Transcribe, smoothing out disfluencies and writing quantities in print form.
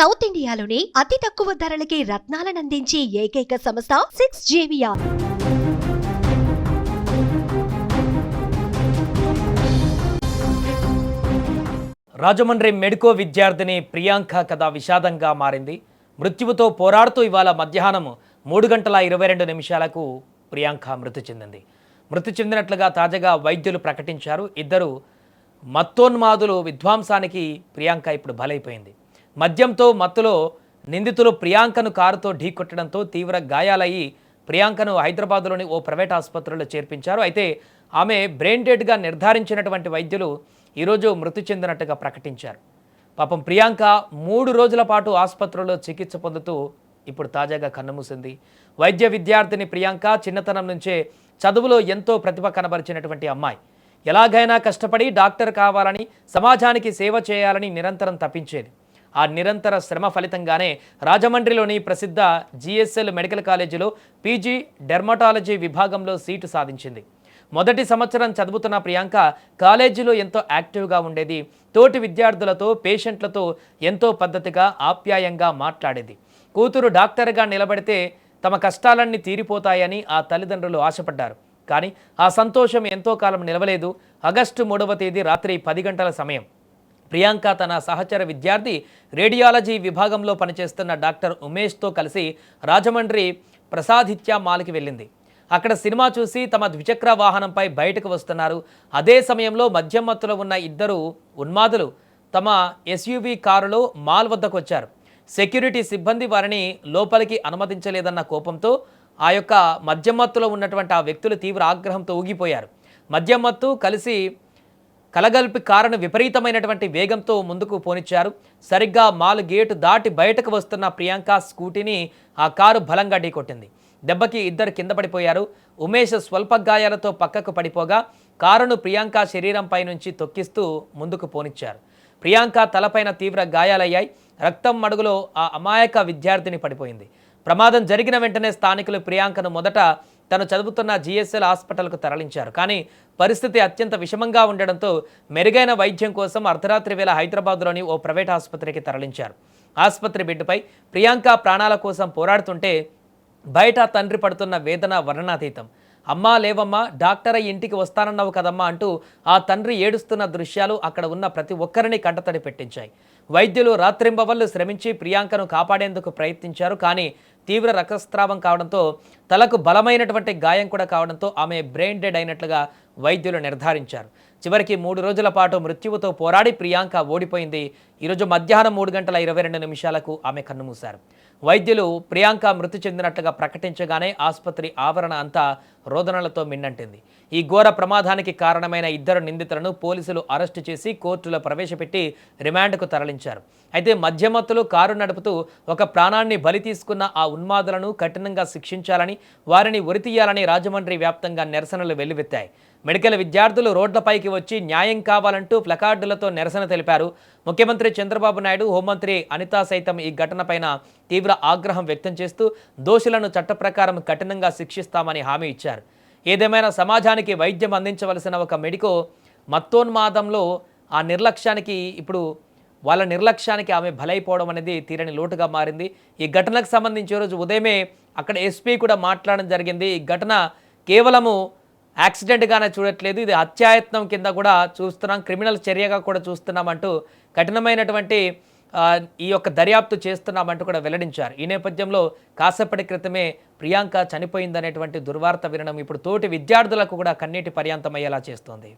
South ఇండియాలోని అతి తక్కువ ధరలకి రత్నాలనందించే ఏకైక సంస్థ 6JVR. రాజమండ్రి మెడికో విద్యార్థిని ప్రియాంక కథ విషాదంగా మారింది. మృత్యువుతో పోరాడుతూ ఇవాళ మధ్యాహ్నం 3:22 ప్రియాంక మృతి చెందింది. మృతి చెందినట్లుగా తాజాగా వైద్యులు ప్రకటించారు. ఇద్దరు మత్తోన్మాదులు విధ్వంసానికి ప్రియాంక ఇప్పుడు బలైపోయింది. మద్యంతో మత్తులో నిందితులు ప్రియాంకను కారుతో ఢీకొట్టడంతో తీవ్ర గాయాలయ్యి ప్రియాంకను హైదరాబాద్లోని ఓ ప్రైవేట్ ఆసుపత్రిలో చేర్పించారు. అయితే ఆమె బ్రెయిన్ డెడ్గా నిర్ధారించినటువంటి వైద్యులు ఈరోజు మృతి చెందినట్టుగా ప్రకటించారు. పాపం ప్రియాంక 3 రోజుల పాటు ఆసుపత్రిలో చికిత్స పొందుతూ ఇప్పుడు తాజాగా కన్నుమూసింది. వైద్య విద్యార్థిని ప్రియాంక చిన్నతనం నుంచే చదువులో ఎంతో ప్రతిభ కనబరిచినటువంటి అమ్మాయి. ఎలాగైనా కష్టపడి డాక్టర్ కావాలని, సమాజానికి సేవ చేయాలని నిరంతరం తప్పించేది. ఆ నిరంతర శ్రమ ఫలితంగానే రాజమండ్రిలోని ప్రసిద్ధ GSL మెడికల్ కాలేజీలో PG డెర్మటాలజీ విభాగంలో సీటు సాధించింది. మొదటి సంవత్సరం చదువుతున్న ప్రియాంక కాలేజీలో ఎంతో యాక్టివ్గా ఉండేది. తోటి విద్యార్థులతో, పేషెంట్లతో ఎంతో పద్ధతిగా, ఆప్యాయంగా మాట్లాడేది. కూతురు డాక్టర్గా నిలబడితే తమ కష్టాలన్నీ తీరిపోతాయని ఆ తల్లిదండ్రులు ఆశపడ్డారు. కానీ ఆ సంతోషం ఎంతో కాలం నిలవలేదు. ఆగస్టు 3వ తేదీ రాత్రి 10 గంటల సమయం ప్రియాంక తన సహచర విద్యార్థి, రేడియాలజీ విభాగంలో పనిచేస్తున్న డాక్టర్ ఉమేష్తో కలిసి రాజమండ్రి ప్రసాదిత్య మాల్కి వెళ్ళింది. అక్కడ సినిమా చూసి తమ ద్విచక్ర వాహనంపై బయటకు వస్తున్నారు. అదే సమయంలో మద్యం మత్తులో ఉన్న ఇద్దరు ఉన్మాదులు తమ SUV కారులో మాల్ వద్దకు వచ్చారు. సెక్యూరిటీ సిబ్బంది వారిని లోపలికి అనుమతించలేదన్న కోపంతో ఆ యొక్క మద్యం మత్తులో ఉన్నటువంటి ఆ వ్యక్తులు తీవ్ర ఆగ్రహంతో ఊగిపోయారు. మద్యం మత్తు కలిసి కలగలిపి కారును విపరీతమైనటువంటి వేగంతో ముందుకు పోనిచ్చారు. సరిగ్గా మాల్ గేటు దాటి బయటకు వస్తున్న ప్రియాంక స్కూటీని ఆ కారు బలంగా ఢీకొట్టింది. దెబ్బకి ఇద్దరు కింద పడిపోయారు. ఉమేష్ స్వల్ప గాయాలతో పక్కకు పడిపోగా కారును ప్రియాంక శరీరంపై నుంచి తొక్కిస్తూ ముందుకు పోనిచ్చారు. ప్రియాంక తలపైన తీవ్ర గాయాలయ్యాయి. రక్తం మడుగులో ఆ అమాయక విద్యార్థిని పడిపోయింది. ప్రమాదం జరిగిన వెంటనే స్థానికులు ప్రియాంకను మొదట తను చదువుతున్న GSL హాస్పిటల్కు తరలించారు. కానీ పరిస్థితి అత్యంత విషమంగా ఉండడంతో మెరుగైన వైద్యం కోసం అర్ధరాత్రి వేళ హైదరాబాద్లోని ఓ ప్రైవేట్ ఆసుపత్రికి తరలించారు. ఆసుపత్రి బెడ్డుపై ప్రియాంక ప్రాణాల కోసం పోరాడుతుంటే బయట తండ్రి పడుతున్న వేదన వర్ణనాతీతం. అమ్మా లేవమ్మా, డాక్టర్ అయ్యి ఇంటికి వస్తానన్నావు కదమ్మా అంటూ ఆ తండ్రి ఏడుస్తున్న దృశ్యాలు అక్కడ ఉన్న ప్రతి ఒక్కరిని కంటతడి పెట్టించాయి. వైద్యులు రాత్రింబవళ్లు శ్రమించి ప్రియాంకను కాపాడేందుకు ప్రయత్నించారు. కానీ తీవ్ర రక్తస్రావం కావడంతో, తలకు బలమైనటువంటి గాయం కూడా కావడంతో ఆమె బ్రెయిన్ డెడ్ అయినట్లుగా వైద్యులు నిర్ధారించారు. చివరికి 3 రోజుల పాటు మృత్యువుతో పోరాడి ప్రియాంక ఓడిపోయింది. ఈరోజు మధ్యాహ్నం 3:22 ఆమె కన్నుమూశారు. వైద్యులు ప్రియాంక మృతి చెందినట్లుగా ప్రకటించగానే ఆసుపత్రి ఆవరణ అంతా రోదనలతో మిన్నంటింది. ఈ ఘోర ప్రమాదానికి కారణమైన ఇద్దరు నిందితులను పోలీసులు అరెస్టు చేసి కోర్టులో ప్రవేశపెట్టి రిమాండ్కు తరలించారు. అయితే మధ్యమత్తులు కారు నడుపుతూ ఒక ప్రాణాన్ని బలి తీసుకున్న ఆ ఉన్మాదులను కఠినంగా శిక్షించాలని, వారిని ఉరితీయాలని రాజమండ్రి వ్యాప్తంగా నిరసనలు వెల్లువెత్తాయి. మెడికల్ విద్యార్థులు రోడ్లపైకి వచ్చి న్యాయం కావాలంటూ ప్లకార్డులతో నిరసన తెలిపారు. ముఖ్యమంత్రి చంద్రబాబు నాయుడు, హోంమంత్రి అనిత సైతం ఈ ఘటనపైన తీవ్ర ఆగ్రహం వ్యక్తం చేస్తూ దోషులను చట్టప్రకారం కఠినంగా శిక్షిస్తామని హామీ ఇచ్చారు. ఏదేమైనా సమాజానికి వైద్యం అందించవలసిన ఒక మెడికో మత్తోన్మాదంలో ఆ నిర్లక్ష్యానికి ఇప్పుడు వాళ్ళ నిర్లక్ష్యానికి ఆమె బలైపోవడం అనేది తీరని లోటుగా మారింది. ఈ ఘటనకు సంబంధించి రోజు ఉదయమే అక్కడ SP కూడా మాట్లాడడం జరిగింది. ఈ ఘటన కేవలము యాక్సిడెంట్గానే చూడట్లేదు, ఇది హత్యాయత్నం కింద కూడా చూస్తున్నాం, క్రిమినల్ చర్యగా కూడా చూస్తున్నామంటూ కఠినమైనటువంటి ఈ యొక్క దర్యాప్తు చేస్తున్నామంటూ కూడా వెల్లడించారు. ఈ నేపథ్యంలో కాసేపటి క్రితమే ప్రియాంక చనిపోయిందనేటువంటి దుర్వార్త వినడం ఇప్పుడు తోటి విద్యార్థులకు కూడా కన్నీటి పర్యాంతమయ్యేలా చేస్తోంది.